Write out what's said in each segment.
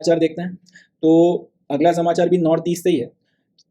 समाचार देखते हैं। तो अगला समाचार भी नॉर्थ ईस्ट से ही है।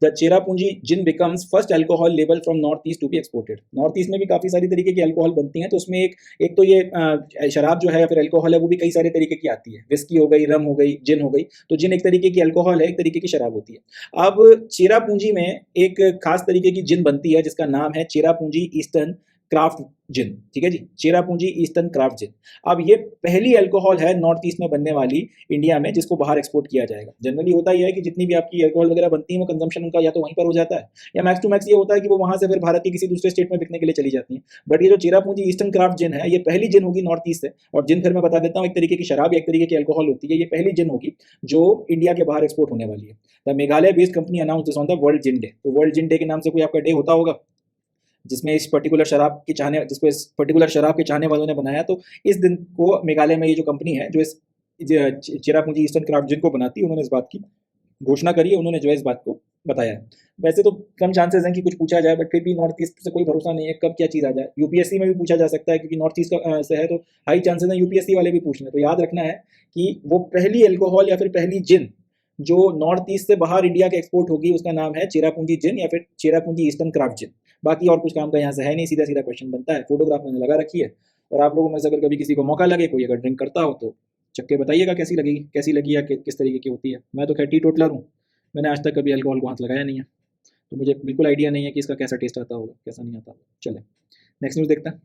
The Cherrapunji gin becomes first alcohol label from north east to be exported. North east में भी काफ़ी सारी तरीके की अल्कोहल बनती हैं, तो उसमें एक एक तो ये शराब जो है या फिर अल्कोहल है वो भी कई सारे तरीके की आती है। विस्की हो गई, रम हो गई, जिन हो गई। तो जिन एक तरीके की अल्कोहल है, एक तरीके की शराब होती है। अब चेरापूंजी में एक खास तरीके की जिन बनती है जिसका नाम है चेरापूंजी ईस्टर्न क्राफ्ट जिन। ठीक है जी, चेरापूंजी ईस्टर्न क्राफ्ट जिन। अब ये पहली अल्कोहल है नॉर्थ ईस्ट में बनने वाली इंडिया में जिसको बाहर एक्सपोर्ट किया जाएगा। जनरली होता ही है कि जितनी भी आपकी अल्कोहल वगैरह बनती है वो कंजम्पशन उनका या तो वहीं पर हो जाता है, या मैक्स टू मैक्स ये होता है कि वो वहां से फिर भारत के किसी दूसरे स्टेट में बिकने के लिए चली जाती है। बट ये जो चेरापूंजी ईस्टर्न क्राफ्ट जिन है, ये पहली जिन होगी नॉर्थ ईस्ट से। और जिन फिर मैं बता देता हूँ, एक तरीके की शराब या एक तरीके की अल्कोहल होती है। ये पहली जिन होगी जो इंडिया के बाहर एक्सपोर्ट होने वाली है। The Meghalaya based company announce this on the world gin day. तो वर्ल्ड जिन डे के नाम से कोई आपका डे होता होगा जिसमें इस पर्टिकुलर शराब की चाहने जिसको इस पर्टिकुलर शराब के चाहने वालों ने बनाया। तो इस दिन को मेघालय में ये जो कंपनी है जो इस चेरापूंजी ईस्टर्न क्राफ्ट जिन को बनाती है, उन्होंने इस बात की घोषणा करी है, उन्होंने जो है इस बात को बताया है। वैसे तो कम चांसेस हैं कि कुछ पूछा जाए, बट फिर भी नॉर्थ ईस्ट से कोई भरोसा नहीं है कब क्या चीज़ आ जाए। यूपीएससी में भी पूछा जा सकता है क्योंकि नॉर्थ ईस्ट से है, तो हाई चांसेस हैं यूपीएससी वाले भी पूछ लें। तो याद रखना है कि वो पहली अल्कोहल या फिर पहली जिन जो नॉर्थ ईस्ट से बाहर इंडिया के एक्सपोर्ट होगी उसका नाम है चेरापूंजी जिन या फिर चेरापूंजी ईस्टर्न क्राफ्ट जिन। बाकी और कुछ काम का यहाँ से है नहीं, सीधा सीधा क्वेश्चन बनता है। फोटोग्राफ मैंने लगा रखी है, और आप लोगों में से अगर कभी किसी को मौका लगे, कोई अगर ड्रिंक करता हो तो चक्के बताइएगा कैसी लगेगी, कैसी लगी या किस तरीके की होती है। मैं तो खैर टी टोटलर हूँ, मैंने आज तक कभी अल्कोहल को हाथ लगाया नहीं है, तो मुझे बिल्कुल आइडिया नहीं है कि इसका कैसा टेस्ट आता होगा, कैसा नहीं आता होगा। चले नेक्स्ट न्यूज़ देखते हैं।